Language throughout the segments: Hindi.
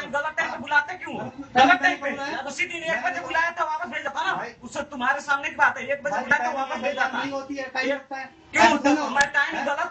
गलत टाइम पे बुलाते क्यों? गलत टाइम पे उसी दिन 1 बजे बुलाया था, वापस भेज देता ना। उससे तुम्हारे सामने की बात है, 1 बजे बुलाया था, वापस भेज देता। क्यों मैं टाइम गलत?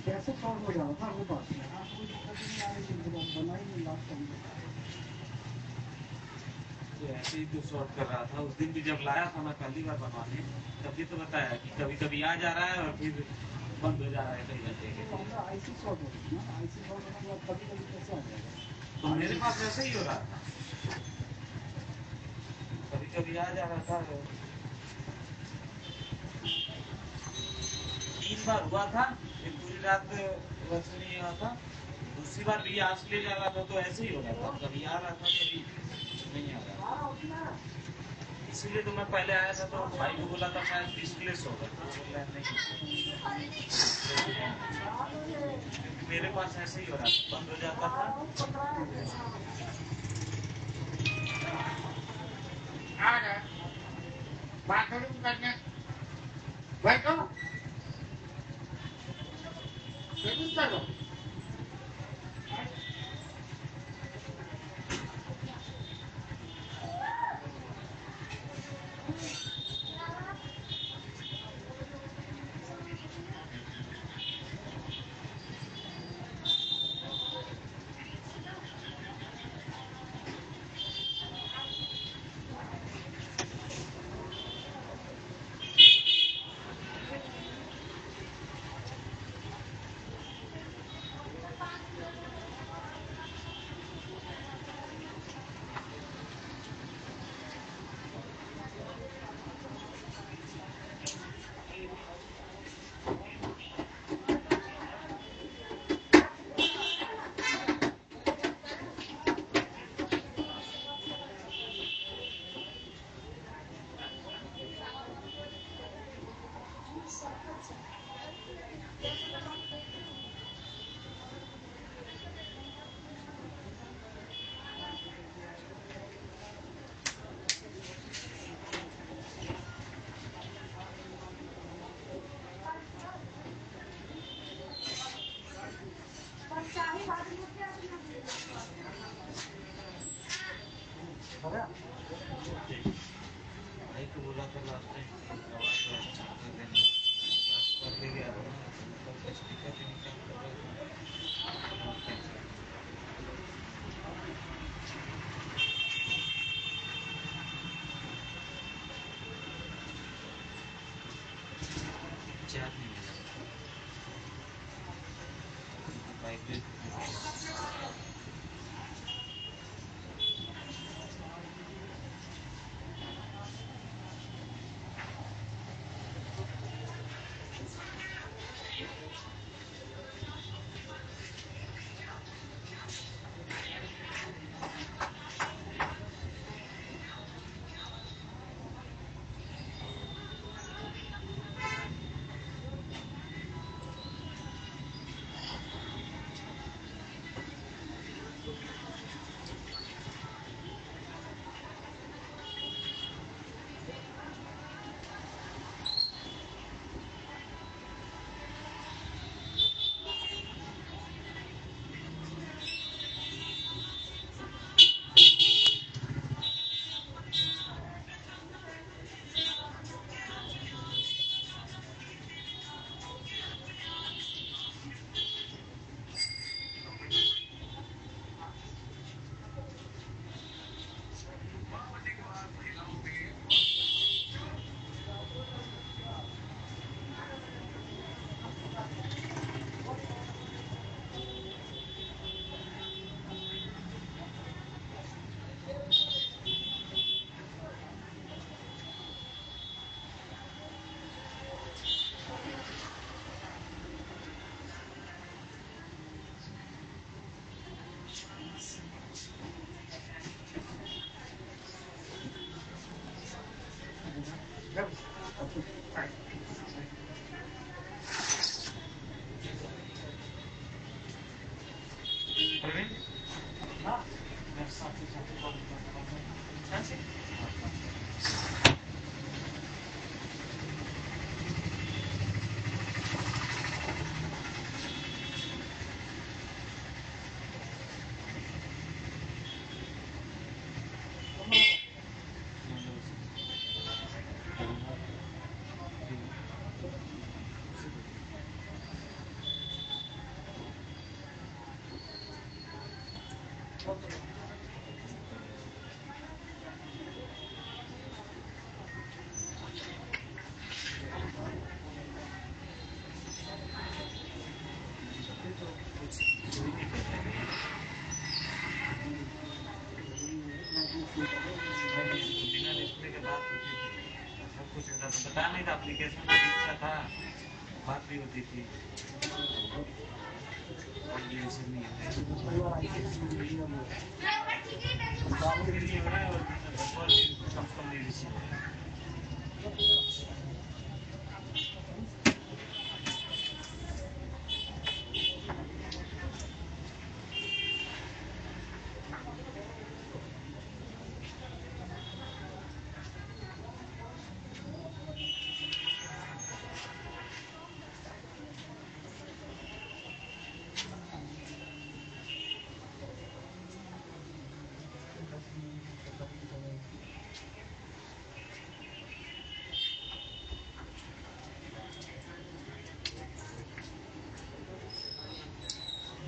कैसे सॉल्व हो जाता था वो बात है। आपको कोई दिक्कत नहीं आ रही थी, बना ही नहीं लास्ट टाइम। ऐसे ही तो सॉर्ट कर रहा था उस दिन भी, जब लाया था मैं पहली बार बनवाने, तभी तो बताया कि कभी कभी आ जा रहा है और फिर बंद हो जा रहा है कहीं जाते हैं। आईसी सॉर्ट हो रही है ना, आईसी सॉर्ट होने के बाद कभी कभी कैसे आ जाएगा? तो मेरे पास वैसे ही हो रहा था, कभी कभी आ जा रहा था। 3 बार हुआ था, एक पूरी रात वैसे नहीं हुआ था। दूसरी बार भी आज ले जा रहा था तो ऐसे ही हो रहा था, कभी आ रहा था कभी नहीं आ रहा था। इसीलिए तो मैं पहले आया था तो भाई को बोला था शायद डिस्प्लेस होगा, तो बोला नहीं, क्योंकि मेरे पास ऐसे ही हो रहा था, बंद हो जाता था। बाथरूम करने बैठो, जरूर करो। भाई को बोला था लास्ट टाइम ले गया था, स्पीकर भी निकाल कर चार्ज नहीं मिला, वाइब्रेट प्रवीण हाँ मैं साथ बात करता हूँ ऐसे बिना डिस्प्ले के बात होती थी सब कुछ होता था पता नहीं था एप्लीकेशन में दिखता था बात भी होती थी और ये ऐसे नहीं होता के लिए हो रहा है और कम से कम नहीं रिसीव हो रहा है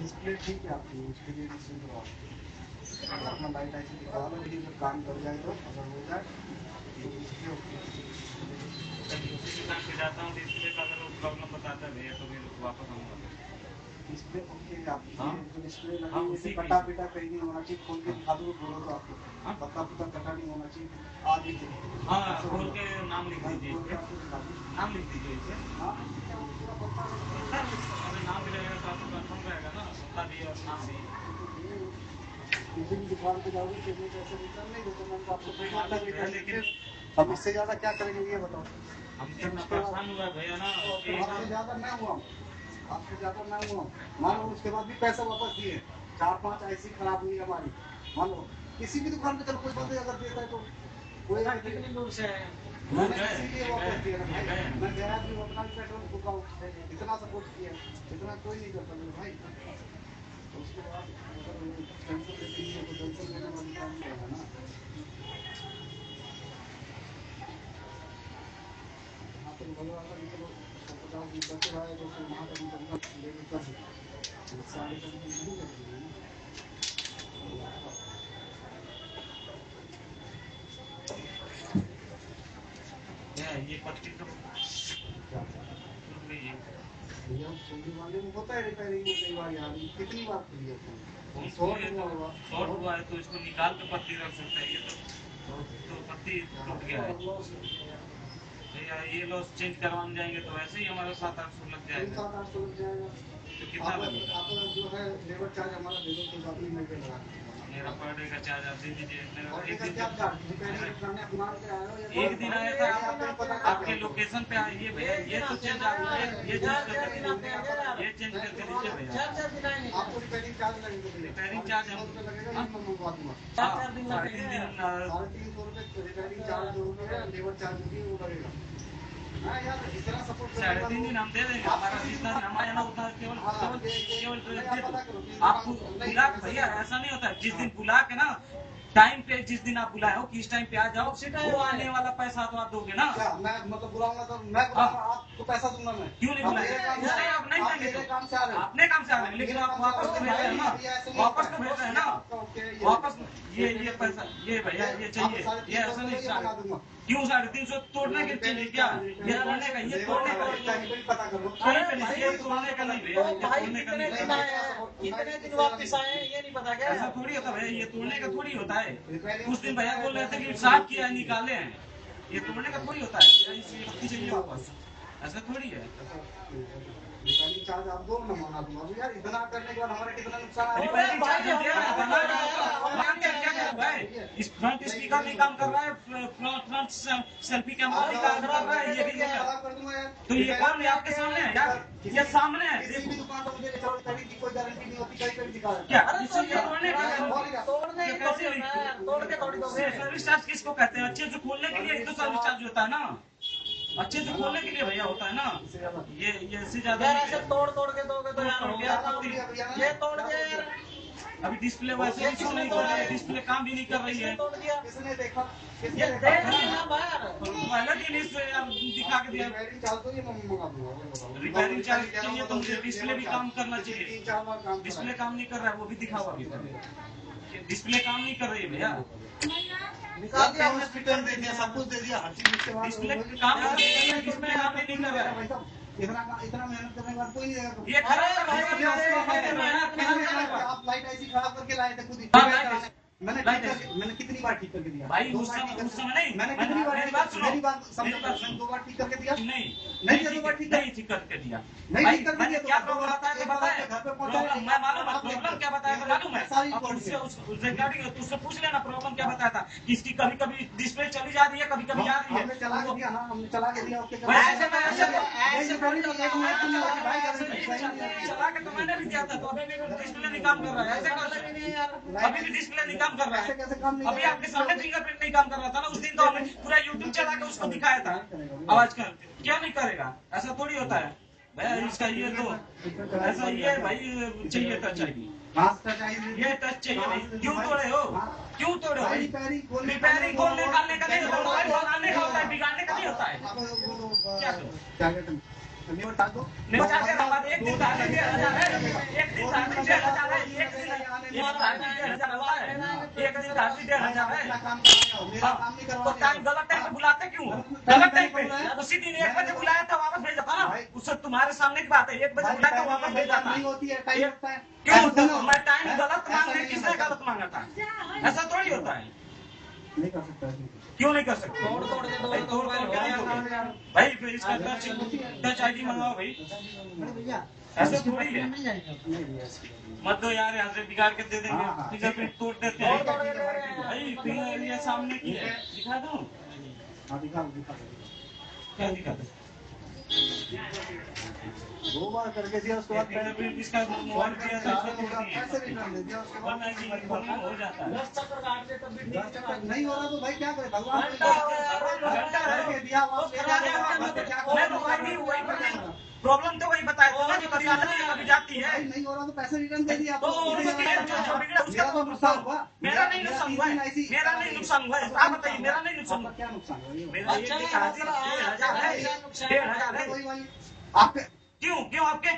डिस्प्ले ठीक है आपकी, उसके लिए डिस्प्ले करवा अपना लाइट ऐसे दिखा लो, लेकिन जब काम कर जाए तो अगर हो जाए तो डिस्प्ले ओके। कभी उसी दुकान पे जाता हूँ डिस्प्ले का अगर वो प्रॉब्लम बताता है भैया तो मेरे को वापस आऊँगा डिस्प्ले ओके आपकी, हाँ? जो डिस्प्ले हाँ, लगी उसी है की। कटा पिटा कहीं नहीं होना चाहिए, खोल के दिखा दो बोलो तो आपको हाँ? पत्ता पुत्ता कटा नहीं होना चाहिए, आगे से हाँ खोल के नाम लिख खोल दीजिए के इसे आपको दिखा दूँ। नाम लिख दीजिए इसे हाँ क्या वो पूरा पत्ता अरे नाम भी रहेगा तो आपको कंफर्म रहेगा ना पता भी और नाम भी किसी भी दुकान पे जाओगे पेमेंट ऐसे रिटर्न नहीं देते, मैंने आपको पेमेंट मालूम है, रिटर्न लेकिन देते। अब इससे ज्यादा क्या करेंगे ये बताओ। हम तो इतना परेशान हुआ है भैया ना कि आपसे ज्यादा मैं हुआ, आपसे ज्यादा मैं हुआ, मान लो उसके बाद भी पैसा वापस दिए, 4-5 ऐसी खराब हुई हमारी। मान लो किसी भी दुकान पे चलो कोई बंदे अगर देता है तो कोई कितनी दूर से है मैंने इसीलिए वापस दिया ना भाई, गए मैं गया भी अपना भी पेट्रोल फूका, इतना सपोर्ट किया, इतना कोई नहीं करता मेरे भाई। उसके बाद अगर टेंशन लेते ही है तो टेंशन लेने वाली काम नहीं रहेगा ना। यहाँ पर भले वाला भी चलो 150 बचे रहा तो फिर वहाँ तक निकलना लेके कर देते, इससे आगे टेंशन नहीं लेते ना। ये पत्ती तो टूट गई है भैया सोने वाले में होता है रिपेयरिंग में कई बार यार, कितनी बार खुली है फोन फोन शॉर्ट टूटी है हुआ तो होगा। शॉर्ट हुआ है तो इसको निकाल के पत्ती रख सकता है ये तो पत्ती टूट गया है भैया ये लॉस चेंज करवाने जाएंगे तो वैसे ही हमारा 700-800 लग जाएगा 7-8 लग जाएगा। तो कितना लगेगा आप जो है लेबर चार्ज हमारा दे दो, कोई बात नहीं मैं लगा दूंगा। मेरा पर डे का चार्ज आप दे दीजिए मेरा और एक दिन क्या चार्ज रिपेयरिंग करने आप मान के आए हो या एक दिन आया था आपके लोकेशन पे आइए भैया ये तो चेंज आप ये चेंज करके दीजिए ये चेंज करके दीजिए भैया आपको रिपेयरिंग चार्ज लगेगा, रिपेयरिंग चार्ज हम लगेगा मैं मंगवा दूंगा। 3 दिन 350 रुपये रिपेयरिंग चार्ज जो होगा लेबर चार्ज होगी वो लगेगा। हाँ यार इतना सपोर्ट 3.5 दिन हम दे देंगे हमारा जितना हमारे ना उतना केवल आपको बुला भैया ऐसा नहीं होता जिस दिन बुला के ना टाइम पे जिस दिन आप बुलाए हो किस टाइम पे आ जाओ वो आने वाला पैसा तो आप दोगे ना क्या मैं मतलब बुलाऊंगा तो मैं बुलाऊंगा आपको पैसा दूंगा मैं क्यों नहीं बुलाए आप नहीं देंगे मेरे काम से आ रहे हो अपने काम से आ रहे हैं लेकिन आप वापस तो भेज रहे हैं ना वापस तो भेज रहे हैं ना वापस ये पैसा ये भैया ये चाहिए ये ऐसा नहीं क्यों 350 तोड़ने के चाहिए क्या ये तोड़ने का ये तोड़ने का पता करो कहीं पे नहीं ये तोड़ने का नहीं भैया ये तोड़ने का नहीं कितने दिन वापस आए ये नहीं पता क्या ऐसा थोड़ी होता भैया ये तोड़ने का थोड़ी होता है उस दिन भैया बोल रहे थे कि साफ किया निकाले हैं ये तोड़ने का थोड़ी होता है इसलिए पत्ती चाहिए वापस ऐसा थोड़ी है। रिपेयरिंग चार्ज आप दो ना, मंगा दूंगा। अब यार इतना करने के बाद हमारा कितना नुकसान है। रिपेयरिंग चार्ज दे रहा है, बना रहा है, क्या कर रहा है? इस फ्रंट स्पीकर नहीं काम कर रहा है, फ्रंट सेल्फी कैमरा नहीं काम कर रहा है, ये भी खराब कर दूंगा यार। तो ये काम है आपके सामने है यार, ये सामने है। किसी भी दुकान पर मुझे रिपेयरिंग की कोई गारंटी नहीं होती, कहीं पे भी दिखा रहा है। क्या अरे इससे ये तोड़ने का तोड़ने ये ही कैसे तोड़ी है, तोड़ के थोड़ी दोगे। सर्विस चार्ज किसको कहते हैं? अच्छे से खोलने के लिए तो सर्विस चार्ज होता है ना, अच्छे से खोलने के लिए भैया होता है ना। ये इससे ज्यादा यार नहीं ऐसे है। तोड़ तोड़ के दोगे तो यार हो गया काम। ये तोड़ दिया यार, अभी डिस्प्ले वैसे ही क्यों नहीं कर रही है? डिस्प्ले काम भी नहीं कर रही है। तोड़ दिया। किसने देखा? ये किसने देख देखा? रही है ना बाहर। पहले दिन इस दिखा के दिया। रिपेयरिंग चार्ज तो ये मंगा दूंगा। रिपेयरिंग चार्ज चाहिए तो मुझे डिस्प्ले भी काम करना चाहिए। 3-4 बार काम डिस्प्ले काम नहीं कर रहा है, वो भी दिखाओ अभी तक। डिस्प्ले काम नहीं कर रही है भैया। निकाल दिया हमने हॉस्पिटल दे दिया, सब कुछ दे दिया, हर चीज उसके बाद डिस्प्ले काम कर रही है, डिस्प्ले काम भी नहीं कर रहा है। भाई साहब, इतना मेहनत करने के बाद कोई नहीं देगा। ये खराब भाई, कर दिया उसको, मैंने मेहनत किया। आप लाइट ऐसी खराब करके लाए थे खुद ही। हाँ, लाइट मैंने कितनी बार ठीक करके दिया? भाई दो उस बार ठीक करके- समय नहीं, मैंने कितनी बार मेरी बात सुनो, मेरी बात समझो, मेरी बात मैंने 2 बार ठीक करके दिया। नहीं नहीं, ये तो बात ठीक है। नहीं ठीक करके दिया। नहीं भाई ठीक करके मैंने दिया तो क्या दो प्रॉब्लम बार बताया तो एक बार बताया। आपके घर पे पहुंचा प्रॉब्लम मैं मालूम है, आपने- प्रॉब्लम क्या बताया था मालूम है। सारी अब रिकॉर्ड उससे है। उस रिगार्डिंग उससे पूछ लेना प्रॉब्लम क्या बताया था कि इसकी कभी कभी डिस्प्ले चली जा रही है, कभी कभी आ रही है। हमने चला के दिया, हाँ हमने चला के दिया। ओके भाई, ऐसे तो- ऐसे चला के तो मैंने भी दिया था, तो अभी भी डिस्प्ले नहीं काम कर रहा है। ऐसे कैसे? अभी भी डिस्प्ले नहीं काम कर रहा है। कैसे काम नहीं अभी आपके सामने फिंगरप्रिंट नहीं काम कर रहा था ना, उस दिन तो हमने पूरा यूट्यूब चला के उसको दिखाया था आवाज कर। क्यों नहीं करेगा? ऐसा थोड़ी होता है भैया। इसका ये तो ऐसा ये भाई चाहिए तो चाहिए, ये टच चाहिए भाई। क्यों तोड़े हो? क्यों तोड़े हो? रिपेयरिंग खोल निकालने का नहीं होता, मोबाइल बनाने का होता है, बिगाड़ने का नहीं होता है। क्या करूं? नहीं बचा के हमारे एक दिन साढ़े 1,500 है, एक दिन साढ़े 1,500 है, एक दिन साढ़े 1,500 होता है, एक दिन साढ़े 1,500 है। तो टाइम गलत टाइम पे बुलाते क्यों? गलत टाइम पे उसी दिन 1 बजे बुलाया था, वापस भेजा था ना। उससे तुम्हारे सामने की बात है, 1 बजे बुलाया था, वापस भेजा था। नहीं होती है, टाइम लगता है। क्यों? तो मैं टाइम गलत मांगने, किसने गलत मांगा था? ऐसा थोड़ी होता है। नहीं कर सकता है। क्यों नहीं कर सकते? तोड़ तोड़ के भाई, तोड़ तोड़ के नहीं दोगे। भाई फिर इसका टच आईडी मंगाओ भाई। ऐसा थोड़ी है। मत दो यार, यहाँ से बिगाड़ के दे देंगे, फिंगरप्रिंट तोड़ देते हैं। भाई फिंगर ये सामने की है, दिखा दूं? क्या दिखा दूं? 2 बार करके दिया, उसके बाद फिंगरप्रिंट इसका मोबाइल दिया था, इसको तोड़ दिए। पैसे रिटर्न दे दिया, उसके बाद वरना ये खोलना हो जाता है। नहीं हो रहा तो भाई क्या करे, भगवान घंटा दिया वापस ले जाने मैं तो भाई वही प्रॉब्लम तो वही बताया था ना, जो कभी आती है कभी जाती है। नहीं हो रहा तो पैसे रिटर्न दे दिया तो उसके लिए जो बिगड़ा उसका तो नुकसान हुआ। मेरा नहीं नुकसान हुआ है, मेरा नहीं नुकसान हुआ है। आप बताइए, मेरा नहीं नुकसान हुआ। क्या नुकसान हुआ? मेरा ये 1,000 है, 1,500 है। वही वाली आपके क्यों आपकी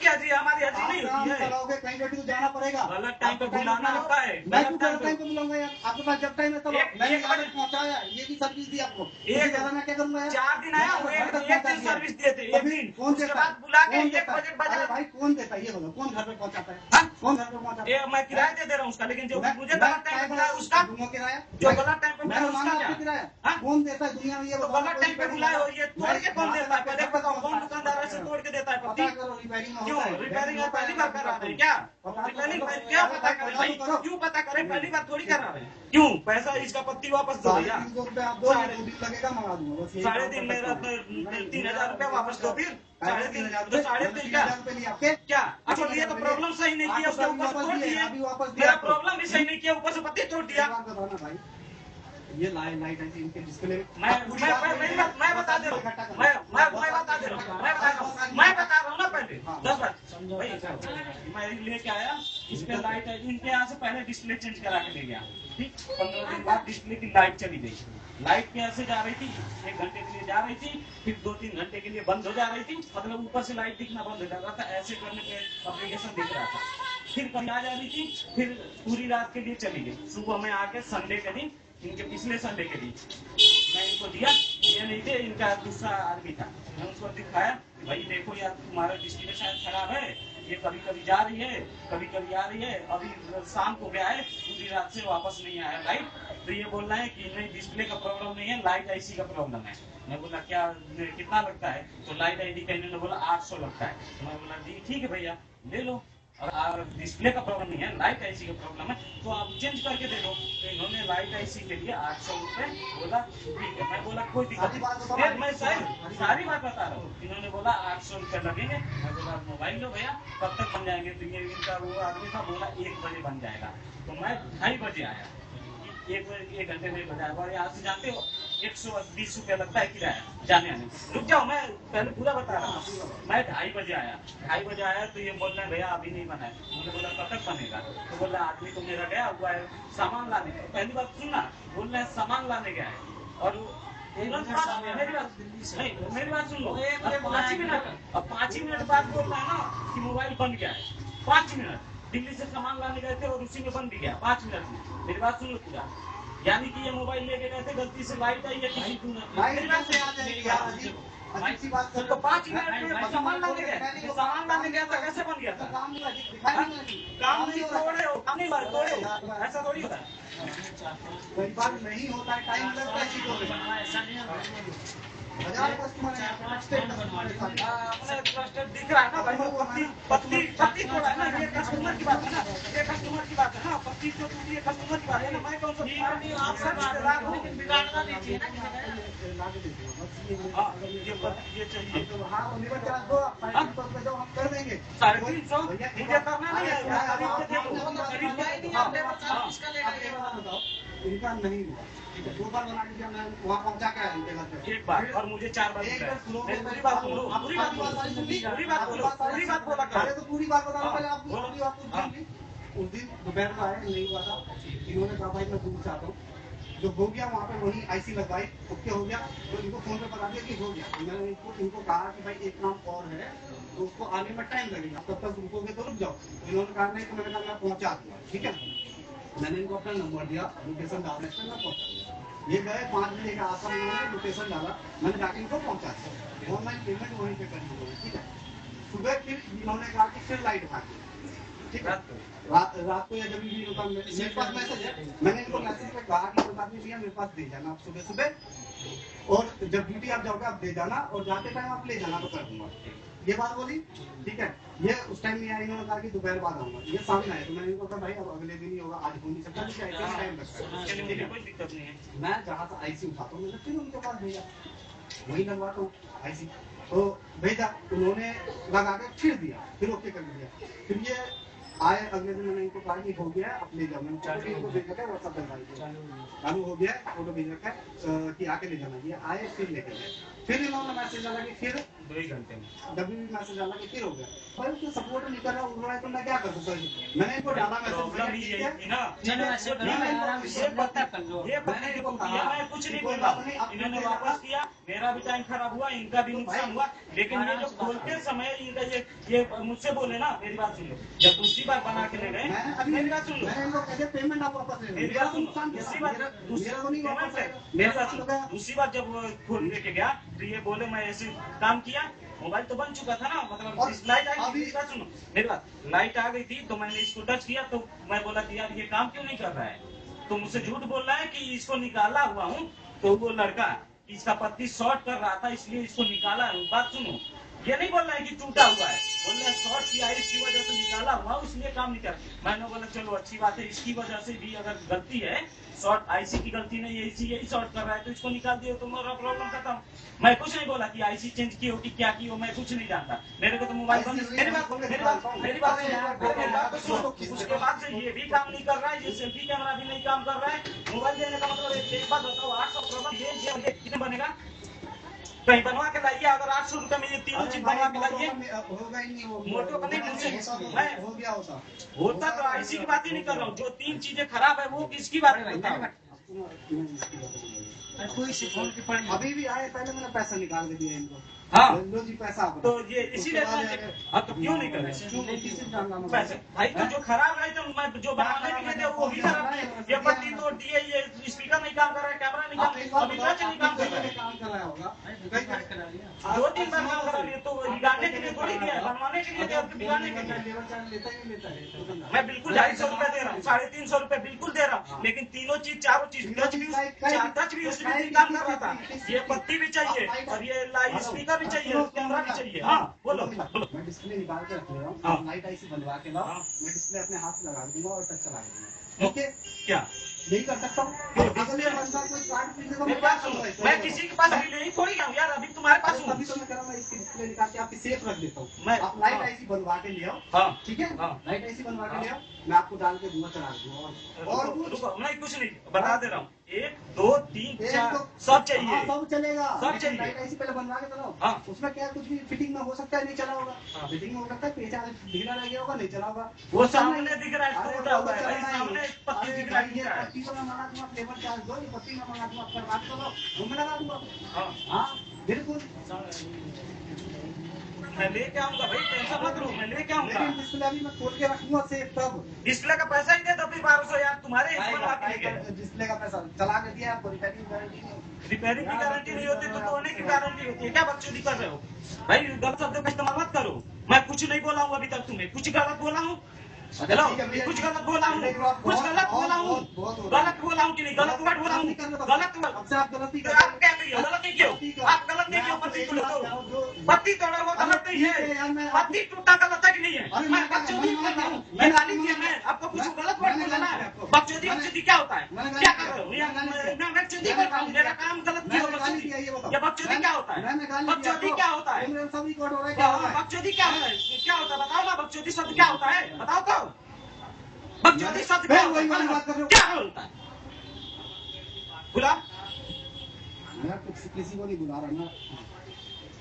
हाजिरी हमारी हाजिरी नहीं काम होती है। कराओगे कहीं पे भी तो जाना पड़ेगा। गलत टाइम पे बुलाना होता है। मैं क्यों गलत टाइम पे बुलाऊंगा यार? आपके पास जब टाइम है तब एक- मैंने एक गाड़ी पहुंचाया, ये भी सर्विस दी आपको। इससे ज्यादा मैं क्या करूंगा यार? 4 दिन आया, वो एक दिन सर्विस दिए थे, तो एक फिर दिन। कौन उसके देता बाद है? बुला के कौन 1 देता है? बजे अरे बाजार। भाई कौन देता है ये बोलो, कौन घर पे पहुंचाता है? हाँ? कौन घर पे पहुंचाता है? ये मैं किराया दे रहा हूँ उसका, लेकिन जो मुझे गलत टाइम पे बुलाया उसका, दूंगा किराया। जो गलत टाइम पे मैं बुलाया मांगा उसका आपसे क्या? किराया। हाँ? कौन देता है दुनिया में ये तो बताओ? गलत टाइम पे बुलाए हो, ये तोड़ के कौन देता है? पहले बताओ, कौन दुकानदार ऐसे तोड़ के देता है पता पत्ती? करो रिपेयरिंग में क्यों होता है। रिपेयरिंग आप पहली बार कर रहे हैं क्या? रिपेयरिंग क्या पता करें भाई? क्यों पता करें? पहली बार थोड़ी कर रहे हैं। क्यों? पैसा इसका पत्ती वापस दो भैया। 350 रुपये आप दो, 2 दिन लगेगा, मंगा दूंगा बस। 3.5 मेरा 3,000 रुपया वापस दो फिर। 3,500 तो 3,500 क्या? 3,000 रुपये लिए आपके। क्या? अच्छा ये तो प्रॉब्लम सही नहीं किया, उसके ऊपर तोड़ दिए। अभी वापस दिया मेरा आपको। प्रॉब्लम भी सही नहीं किया, ऊपर से पत्ती तोड़ दिया। एक बात बताना भाई, ये लाइट है इनके डिस्प्ले मैं बता दे रहा हूँ, मैं बता दे रहा हूँ, मैं बता रहा हूँ ना पहले 10 बार भाई मैं लेके आया, इस पे लाइट है, इनके यहाँ से पहले डिस्प्ले चेंज करा के ले गया। ठीक, 15 दिन बाद डिस्प्ले की लाइट चली गई। लाइट कैसे जा रही थी? 1 घंटे के लिए जा रही थी, फिर 2-3 घंटे के लिए बंद हो जा रही थी, मतलब ऊपर से लाइट दिखना बंद हो जा रहा था। ऐसे करने पे एप्लीकेशन दिख रहा था। फिर कभी आ जा रही थी, फिर पूरी रात के लिए चली गई। सुबह में आके संडे के दिन, इनके पिछले संडे के दिन मैं इनको दिया, ये नहीं थे, इनका दूसरा आदमी था, मैं उसको दिखाया कि भाई देखो यार तुम्हारा डिस्प्ले शायद खराब है, ये कभी कभी जा रही है, कभी कभी आ रही है। अभी शाम को गया है, पूरी रात से वापस नहीं आया लाइट। तो ये बोल रहे हैं कि नहीं डिस्प्ले का प्रॉब्लम नहीं नहीं है, लाइट आईसी का प्रॉब्लम है। मैं बोला क्या कितना लगता है, तो लाइट आईडी का इन्होंने बोला 800 लगता है। तो मैं बोला जी ठीक है भैया ले लो, और डिस्प्ले का प्रॉब्लम नहीं है, लाइट आईसी का प्रॉब्लम है, तो आप चेंज करके दे दो। तो इन्होंने लाइट आईसी के लिए 800 रुपए बोला ठीक है। मैं बोला कोई दिक्कत नहीं, फिर मैं सारी बात बता रहा हूँ। इन्होंने बोला 800 रुपए लगेंगे। मैं बोला मोबाइल लो भैया, कब तक बन जाएंगे, तो ये इनका वो आदमी था बोला 1 बजे बन जाएगा। तो मैं 2:30 बजे आया, 1 घंटे में बताया। और यहाँ से जानते हो 120 रुपया लगता है किराया जाने आने। रुक जाओ, मैं पहले पूरा बता रहा हूँ। मैं 2:30 बजे आया, 2:30 बजे आया तो ये बोल रहे हैं भैया अभी नहीं बना है। मैंने बोला कब तक बनेगा, तो बोल रहा आदमी तो मेरा गया हुआ है सामान लाने। पहली बात सुनना, बोल रहे हैं सामान लाने गया है। और मेरी बात सुन लो, 5 ही मिनट बाद बोल रहा है ना कि मोबाइल बन गया है। 5 मिनट दिल्ली से सामान लाने गए थे और उसी में बन भी गया 5 मिनट में। मेरी बात सुन लो पूरा, यानी कि ये मोबाइल लेके गए थे, गलती से लाइट आई है किसी को। मेरी बात से आ जाएगी, अच्छी बात कर तो 5 मिनट में सामान लाने गए, सामान लाने गया था, कैसे बन गया था? काम नहीं काम नहीं तोड़े हो, काम नहीं मारे तोड़े हो, ऐसा थोड़ी होता है। कोई बात नहीं होता है, टाइम लगता है चीजों में। 1000 कस्टमर है, 5 अपने ट्रस्टेड दिख रहा है ना भाई, पत्ती तोड़ा है ना, ये कस्टमर की बात है ना, ये कस्टमर की बात है ना, पत्ती जो टूटी है कस्टमर की बात है ना। मैं कौन सा आप सब बिगाड़ना नहीं चाहिए ना। ये चाहिए तो हाँ लिवर चार्ज दो, 350 दो, हम कर देंगे। 350 मुझे करना नहीं है। इनका नहीं हुआ, 2 बार बना दीजिए, मैं वहाँ पहुँचा के आया इनके घर पे। एक बार और मुझे 4 बार पूरी बात बोलो, पूरी बात बोलो, पूरी बात बोलो, पूरी बात बोला करो। अरे तो पूरी बात बताओ पहले, आप पूरी बात पूछिए। उस दिन दोपहर को आए, नहीं हुआ था। इन्होंने कहा भाई मैं दूर चाहता हूँ, जो हो गया वहाँ पे वही आईसी लगवाई, ओके हो गया। तो इनको फोन पे बता दिया कि हो गया। मैंने इनको कहा कि भाई एक काम और है, तो उसको आने में टाइम लगेगा, तब तक रुकोगे तो रुक जाओ। इन्होंने कहा नहीं, तो मैंने कहा मैं पहुँचा दूंगा, ठीक है। मैंने इनको अपना नंबर दिया, लोकेशन डालने से मैं पहुँचा दिया। ये गए 5 बजे का आसपास, इन्होंने लोकेशन डाला, मैंने जाके इनको पहुँचा दिया। ऑनलाइन पेमेंट वहीं पे कर दी, ठीक है। सुबह फिर इन्होंने कहा कि फिर लाइट भागी, ठीक है। रात को या जब भी होता मेरे पास मैसेज है, मैंने इनको मैसेज पे कहा कि बता दीजिए मेरे पास दे जाना आप सुबह सुबह, और जब ड्यूटी आप जाओगे आप दे जाना, और जाते टाइम आप ले जाना तो कर दूंगा। ये बात बोली, ठीक है। ये उस टाइम नहीं आया, इन्होंने कहा कि दोपहर बाद आऊंगा। ये सामने आए तो मैंने इनको कहा भाई अब अगले दिन ही होगा, आज हो नहीं सकता, टाइम लगता है। कोई दिक्कत नहीं है। मैं जहाँ से आईसी उठाता हूँ, मैंने फिर उनके पास भेजा, वही लगवाता हूँ आईसी। तो भेजा, उन्होंने लगा के फिर दिया, फिर ओके कर दिया। फिर ये आए अगले दिन, मैंने इनको कहा कि हो गया अब ले जाओ। मैंने इनको भेज रखा है व्हाट्सएप पे, चालू हो गया, फोटो भेज रखा है कि आके ले जाना। ये आए फिर लेके गए, फिर इन्होंने मैसेज डाला कि फिर 2 ही घंटे में डब्ल्यू भी मैसेज डाला कि फिर हो गया। भाई उसको सपोर्ट नहीं कर रहा, उड़ रहा है, तो मैं क्या कर सकता हूँ। मैंने इनको डाला प्रॉब्लम मैसेज, ये है ना, चलो ऐसे करो, आराम से पता कर लो। ये पता है मैं कुछ नहीं बोल रहा हूँ। इन्होंने वापस किया, मेरा भी टाइम खराब हुआ, इनका भी नुकसान हुआ। लेकिन ये जो बोलते समय इनका ये मुझसे बोले ना, मेरी बात सुन लो, जब दूसरी बार बना के ले गए, मेरी बात सुन लो, मैंने इनको कहा पेमेंट आप वापस ले लो। मेरी बात सुन लो, दूसरी बार जब खोल लेके गया तो ये बोले मैं ऐसे काम किया, मोबाइल तो बन चुका था ना, मतलब इस लाइट आ गई। सुनो मेरी बात, लाइट आ गई थी तो मैंने इसको टच किया, तो मैं बोला कि यार ये काम क्यों नहीं कर रहा है। तो मुझसे झूठ बोल रहा है कि इसको निकाला हुआ हूँ। तो वो लड़का इसका पत्ती शॉर्ट कर रहा था, इसलिए इसको निकाला है। बात सुनो, ये नहीं बोल रहा है कि टूटा हुआ है, बोल रहा है शॉर्ट किया है, इसकी वजह से निकाला हुआ, इसलिए काम नहीं कर। मैंने बोला चलो अच्छी बात है, इसकी वजह से भी अगर गलती है, शॉर्ट आईसी की गलती नहीं है, इसी यही शॉर्ट कर रहा है, तो इसको निकाल दियो तो मेरा प्रॉब्लम खत्म। मैं कुछ नहीं बोला कि आईसी चेंज की हो कि क्या की हो, मैं कुछ नहीं जानता। मेरे को तो मोबाइल बंद, मेरी बात सुनो। उसके बाद से ये भी काम नहीं कर रहा है, ये सेल्फी कैमरा भी नहीं काम कर रहा है। मोबाइल देने का मतलब एक बात बताओ, 800 ये कितने बनेगा? कहीं बनवा के लाइए, अगर 800 रुपए में ये तीनों चीज बनवा के लाइए, होगा ही नहीं। मोटो का नहीं हो गया होता तो आईसी की बात ही नहीं कर रहा हूँ। जो 3 चीजें खराब है वो किसकी बात करता हूँ? कोई से फोन की पड़ी अभी भी आए, पहले मैंने पैसा निकाल के दिया इनको। हाँ लो जी पैसा, तो ये इसीलिए हाँ, तो क्यों नहीं करें पैसे भाई? तो जो खराब है तो मैं जो बनाने के लिए थे वो भी खराब है। ये पत्ती तोड़ दी है, ये स्पीकर नहीं काम कर रहा है, कैमरा नहीं काम, अभी टच नहीं काम कर रहा है। काम कर रहा होगा, 2-3 बार काम करा लिए, तो गाने के लिए थोड़ी दिया है, बनवाने के लिए दे रहा हूँ, बिगाड़ने के लिए। लेबर चार्ज लेता ही नहीं लेता है। मैं बिल्कुल 250 रुपए दे रहा हूँ, 350 रुपए बिल्कुल दे रहा हूँ, लेकिन तीनों चीज चारों चीज टच भी उसमें भी काम कर रहा था। ये पत्ती भी चाहिए और ये लाइट स्पीकर भी चाहिए, कैमरा भी चाहिए। हाँ बोलो बोलो। मैं डिस्प्ले निकाल के रख ले रहा हूँ, हाँ। आप लाइट ऐसी बनवा के लाओ, हाँ। मैं डिस्प्ले अपने हाथ से लगा दूंगा और टच चला दूंगा। ओके, क्या यही कर सकता हूँ। अगले बंदा कोई कार्ड पीने को मेरी बात सुनो, मैं किसी के पास अभी नहीं थोड़ी गया हूँ यार, अभी तुम्हारे पास हूँ। अभी तो मैं कह रहा हूँ, मैं इसकी डिस्प्ले निकाल के आपकी सेफ रख देता हूँ। मैं आप लाइट ऐसी बनवा के ले आओ, हाँ ठीक है? हाँ। लाइट ऐसी बनवा के ले आओ, मैं आपको डाल के दूंगा, चला दूंगा। और रुको, कुछ रुको, नहीं कुछ नहीं बता दे रहा हूँ। 1 2 3 एक 4 तो सब चाहिए। हाँ, सब चलेगा, सब लेकिन चाहिए। लाइट ऐसी पहले बनवा के चलाओ। हाँ। उसमें क्या कुछ भी फिटिंग में हो सकता है, नहीं चला होगा। हाँ। फिटिंग में हो सकता है, पेचा ढीला रह गया होगा, नहीं चला होगा। वो सामने दिख रहा है, अरे टूटा हुआ है वो भाई, चलना ही। सामने पत्ती अरे दिख रहा भाई, ये है। पत्ती तो मैं मंगा दूंगा, लेबर चार्ज दो, ये पत्ती मैं मंगा दूंगा, करवा के चलो, वो मैं लगा दूंगा। हाँ हाँ, बिल्कुल। मैं लेके आऊंगा भाई, टेंशन मत लो, मैं लेके आऊंगा। लेकिन डिस्प्ले अभी मैं खोल के रखूंगा सेफ तब। डिस्प्ले का पैसा ही दे दो फिर 1200 यार, तुम्हारे इस बनवा के लिए। डिस्प्ले का पैसा चला के दिया आपको, रिपेयरिंग गारंटी नहीं। रिपेयरिंग की गारंटी नहीं होती तो धोने की गारंटी होती है। क्या बकचोदी कर रहे हो भाई? गलत शब्दों का इस्तेमाल मत करो। मैं कुछ नहीं बोला हूँ अभी तक, तुम्हें कुछ गलत बोला हूँ? हेलो, कुछ गलत बोला हूँ? कुछ गलत बोला हूँ? गलत बोला हूँ कि नहीं? गलत वर्ड बोला हूँ? गलत वर्ड? अब से आप गलती तो आप क्या करिए? गलत नहीं क्यों? आप गलत नहीं क्यों? पत्ती तोड़ो तो पत्ती तोड़ो, वो गलत नहीं है। पत्ती टूटा गलत है कि नहीं है? मैं बकचोदी कर रहा हूँ, मैं गाली दिया, मैं आपको कुछ गलत वर्ड बोला ना? बकचोदी बकचोदी क्या होता है? क्या कर रहे हो? मैं बकचोदी कर रहा हूँ, मेरा काम गलत क्यों? बकचोदी ये बकचोदी क्या होता है? बकचोदी क्या होता है? सब रिकॉर्ड हो रहा है। बकचोदी क्या होता है? क्या होता है बताओ ना, बकचोदी शब्द क्या होता है बताओ तो। बकचोदी शब्द क्या होता है? वही बात कर रहे हो। क्या बोलता है? बुला मैं कुछ किसी को नहीं बुला रहा ना।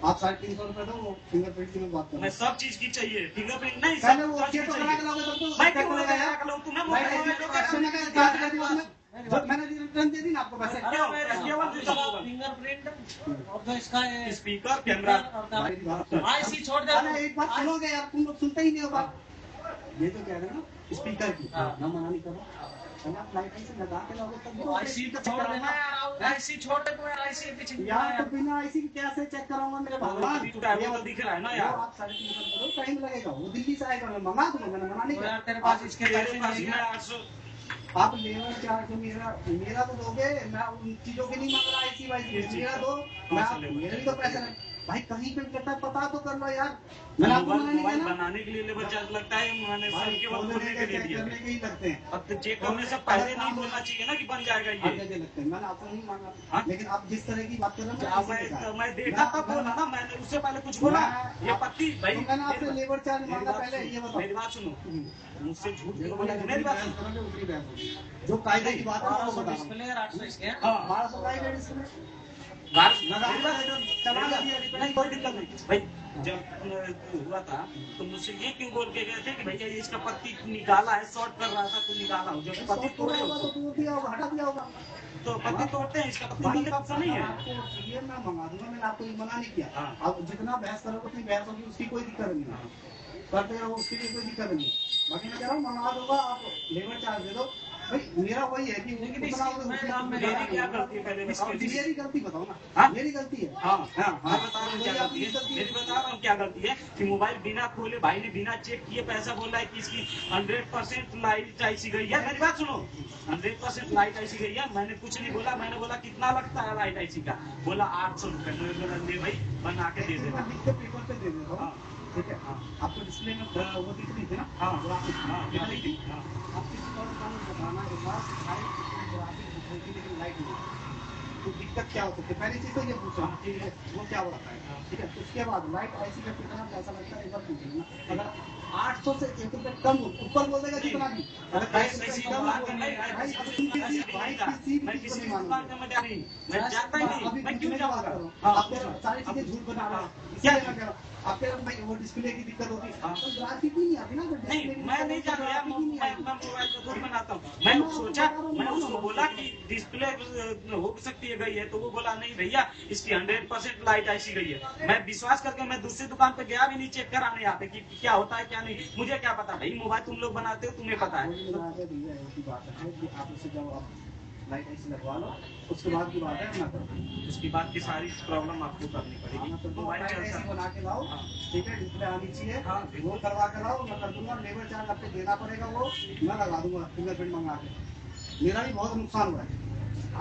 आप 350 रुपए दो, फिंगरप्रिंट की मैं बात कर रहा मैं सब चीज की चाहिए, फिंगरप्रिंट नहीं हूँ। पहले सब वो चीज तो चाहिए। करा के लाओगे तब तो मैं चेक क्यों करेगा यार। करूँ? तुम्हें मैं मोबाइल में एक्शन का चार्ज कर दिया उसमें। जब मैंने रिटर्न दे दी ना आपको पैसे। क्यों? केवल फिंगरप्रिंट और तो इसका है स्पीकर कैमरा आईसी छोड़ दे। अरे एक बात सुनोगे यार, तुम लोग सुनते ही नहीं हो बात। ये तो कह रहे हैं ना स्पीकर की, ना मना नहीं करो। पहले आप लाइट से लगा के लाओगे तब भी आईसी तो छोड़ देना यार, आईसी छोड़ दे तो आईसी पीछे यार। तो बिना आईसी की कैसे चेक कराऊंगा मेरे भगवान? अभी टूटा है, वो तो दिख रहा है ना यार। वो आप 350 करो, टाइम लगेगा। वो दिल्ली से आएगा, मैं मंगा दूंगा, मैंने मना नहीं यार किया। तेरे पास इसके मेरे पैसे पास नहीं में है। 800 आप लेबर चार्ज तो मेरा तो दोगे। मैं उन चीजों के नहीं मांग रहा, आईसी वाईसी मेरा दो। मैं आप मेरे भी तो पैसे नहीं भाई, कहीं पे करता है पता तो कर लो यार। मैंने आपको मना नहीं मोबाइल किया ना। बनाने के लिए लेबर चार्ज लगता है, मैंने भाई सब केवल खोलने खोलने के लिए चेक दिया। करने के ही लगते हैं। अब तो चेक करने से पहले नहीं बोलना चाहिए ना कि बन जाएगा हर ये। जगह लगते हैं, मैंने आपको नहीं मांगा। हाँ? लेकिन आप जिस तरह की बात कर रहे अब हो मैं देखा तब बोला ना, मैंने उससे पहले कुछ बोला? ये पत्ती भाई, तो मैंने आपसे लेबर चार्ज मेरी मांगा बात पहले, ये सुनो, बताओ। मेरी बात सुनो, मुझसे झूठ क्यों बोला? मेरी मेरी बात बहस सुनो। करोगे, उसकी बहस होगी। जो कायदे की बात है वो बता रहा हूँ। डिस्प्ले 800 इसके हैं। हाँ 1200 का ही रेट इसमें बार लगा मेरी बात दिया, सुनो, चला मेरी दिया, बात- नहीं कोई दिक्कत नहीं भाई। जब हुआ था तो मुझसे ये क्यों बोल के गए थे कि भैया ये इसका पत्ती निकाला है, शॉर्ट कर रहा था तो निकाला हो, जब पत्ती तो तोड़े होगा हो तो दूर दिया होगा, हटा दिया होगा। तो पत्ती तोड़ते हैं, इसका पत्ती भाई निकलने का ऑप्शन नहीं है। आपको ये मैं मंगा दूंगा, मैंने आपको ये मना नहीं किया। हाँ। आप जितना बहस करोगे उतनी बहस होगी, उसकी कोई दिक्कत नहीं है। करते रहो, उसके लिए कोई दिक्कत नहीं है। बाकी मैं कह रहा हूँ मंगा दूंगा, आप लेबर चार्ज दे दो। भाई मेरा वही है कि लेकिन उतना इसकी मैं दाम में मेरी क्या गलती है पहले बताओ, इसकी? मेरी गलती बताओ ना। हाँ? मेरी गलती है। हाँ हाँ, मैं बता रहा हूँ क्या गलती है, गलती मेरी बता रहा हूँ क्या गलती है कि मोबाइल बिना खोले भाई ने बिना चेक किए पैसा बोला है कि इसकी 100% लाइट ऐसी गई है। मेरी बात सुनो, 100% लाइट ऐसी गई है। मैंने कुछ नहीं बोला, मैंने बोला कितना लगता है लाइट ऐसी का? बोला 800 रुपए। मैंने बोला ले भाई बना के दे देना। लिख के पेपर पे दे देता हूँ, हाँ ठीक है। आपको डिस्प्ले में वो दिख रही थी ना? हाँ वो आप हाँ दिख रही थी। हाँ। आप किसी और दुकान में बताना के बाद लेकिन लाइट नहीं है। तो दिक्कत क्या हो सकती है? पहली चीज तो ये पूछा कि वो क्या होता है, ठीक है। उसके बाद लाइट ऐसी का कितना पैसा लगता है एक बार पूछ लेना। अगर 800 से 1 रुपए कम ऊपर बोल देगा कितना भी, अगर मैं 10 किसी रुपए कम दुकान बोल में नहीं, देगा, मैं भाई अब किसी तुम किसी दुकान भाई में नहीं किसी मैं भी चीज किसी को नहीं दुकान मानोगे। में मैं जाता ही नहीं, अभी मैं कुछ क्यों नहीं जाऊंगा? बात कर रहा हूँ। हाँ, आप कह रहे हो, सारी चीजें झूठ बता रहे हो। क्या इसलिए मैं कह रहा हूँ, आप कह रहे हो भाई वो डिस्प्ले की दिक्कत होती है, हाँ। तो ग्राफिक ही नहीं आती ना। नहीं मैं नहीं जाता यार, मैं मोबाइल में थोड़ी बनाता हूँ। मैं सोचा, मैं उसको बोला कि डिस्प्ले हो सकती है गई है, तो वो बोला नहीं भैया इसकी 100% लाइट ऐसी गई है। मैं विश्वास करके मैं दूसरी दुकान पे गया भी नहीं चेक कराने आते कि क्या होता है क्या नहीं, मुझे क्या पता भाई। मोबाइल तुम लोग बनाते हो, तुम्हें पता है। बात है कि आप उससे जब आप लाइट ऐसी लगवा लो, उसके बाद की बात है अपना करो। उसके बाद की सारी प्रॉब्लम आपको करनी पड़ेगी। मतलब मोबाइल लाइट में ऐसी ऐसा बना के लाओ, हाँ। ठीक है, डिस्प्ले आनी चाहिए, हाँ, वो करवा के लाओ, मैं कर दूंगा, लेबर चार्ज आपको देना पड़ेगा, वो मैं लगा दूंगा फिंगरप्रिंट मंगा के। मेरा भी बहुत नुकसान हुआ है,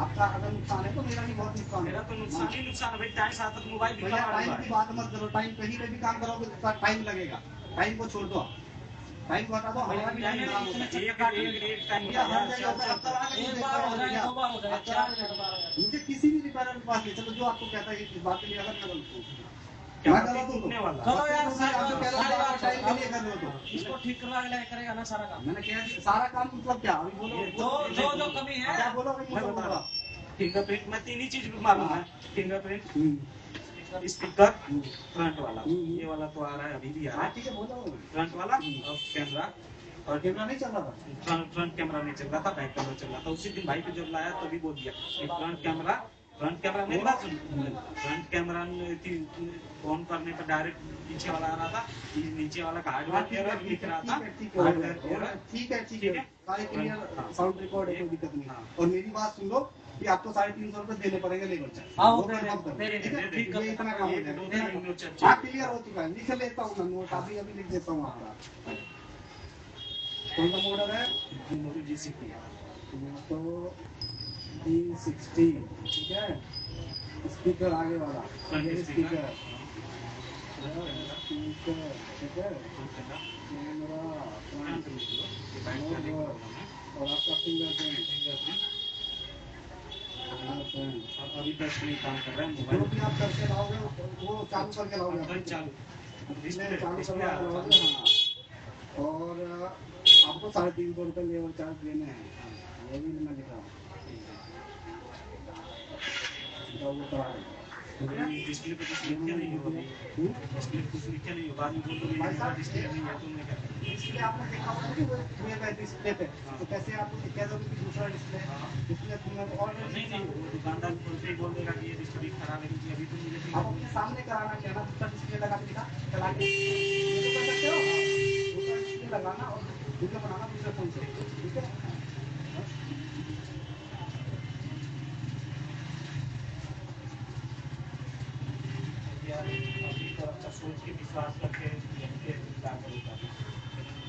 आपका अगर नुकसान है तो मेरा भी बहुत नुकसान मेरा है। तो नुकसान ही नुकसान है भाई, टाइम साथ तक मोबाइल भी भैया खराब हुआ टाइम की है। बात मत करो, टाइम कहीं पे भी काम करोगे तो टाइम लगेगा, टाइम को छोड़ दो, टाइम को हटा दो, हमारा भी टाइम खराब होता है। एक टाइम भैया हर जगह होता है, अब करा के नहीं एक देख बार पा हो रहे जाए, भैया। 2 बार हो जाए, अब करा के नहीं। मुझे किसी भी रिपेयर के पास नहीं, चलो जो आपको कहता है इस बात के लिए अगर मैं गलत हूँ, क्या मैं बात गलत हूँ टूटने तो वाला। चलो यार, आपको कह रहा हूँ आप टाइम के लिए कर रहे हो तो इसको ठीक करवा के करेगा ना सारा काम। मैंने कहा सारा काम मतलब क्या अभी बोलो, जो कमी है क्या बोलो अभी मैं मुझे बता बोलो रहा हूँ, फिंगरप्रिंट में 3 ही चीज मालूम है, फिंगरप्रिंट, हम्म, स्पीकर, फ्रंट वाला, हम्म। ये वाला तो आ रहा है, अभी भी आ रहा हाँ है, ठीक है बोलो। फ्रंट वाला और कैमरा, और कैमरा नहीं चल रहा था, फ्रंट कैमरा नहीं चल रहा था, बैक कैमरा चल रहा था। उसी दिन भाई को जब लाया तभी बोल दिया कि फ्रंट कैमरा मेरी बात सुन, फ्रंट कैमरा ऑन करने पर डायरेक्ट पीछे वाला आ रहा था, नीचे वाला का हार्डवेयर एरर लिख रहा था, हार्डवेयर एरर। ठीक है ठीक है। सारे क्लियर, साउंड रिकॉर्ड है, कोई दिक्कत नहीं। हाँ। और मेरी बात सुन लो कि आपको 350 रुपए देने पड़ेंगे लेबर चार्ज। हाँ, वो वो दे confirm दे, करो, दे दे, ठीक है? ठीक कर ये इतना काम हो एक दो जाएगा। तीन नोट हाँ चाहिए। क्लियर हो चुका है, लिख लेता हूँ मैं नोट, अभी लिख देता हूँ आपका। कौन सा मॉडल है? GCP है। तो E60, ठीक है, स्पीकर आगे वाला, फ्रंट ये स्पीकर, स्पीकर, स्पीकर, ठीक है, कैमरा, फ्रंट लिख लो, ये बैक करने की प्रॉब्लम है। और आपका फिंगरप्रिंट, फिंगरप्रिंट, फिंगरप्रिंट और अभी तक नहीं काम कर रहा है जो मोबाइल। भी आप करके लाओगे वो चालू करके लाओगे, फ्रंट चालू, डिस्प्ले चालू डिस्प्ले करवा के लाओगे। हाँ, और आपको 350 रुपये लेबर चार्ज देने हैं, ये भी मैं लिख रहा हूँ, तो वो करा देंगे। डिस्प्ले पे कुछ लिखे नहीं हो अभी, डिस्प्ले पे कुछ लिखे नहीं हो, बाद में बोल दो ये मेरा डिस्प्ले नहीं है, तुमने क्या किया? डिस्प्ले आपने देखा होगा कि वो हुए गए डिस्प्ले पे, तो कैसे आप कह दोगे कि दूसरा डिस्प्ले, डिस्प्ले तुमने ऑलरेडी नहीं नहीं, वो दुकानदार खुद ही बोल देगा कि ये डिस्प्ले खराब है, क्योंकि अभी तो मुझे आप अपने सामने कराना चाहिए ना, दूसरा डिस्प्ले लगा के दिखा, चला के ये तो कर सकते हो, दूसरा डिस्प्ले लगाना और वीडियो बनाना दूसरे फोन से, ठीक है। यार अभी तो अच्छा सोच के विश्वास करके लेके क्या करूँगा, लेकिन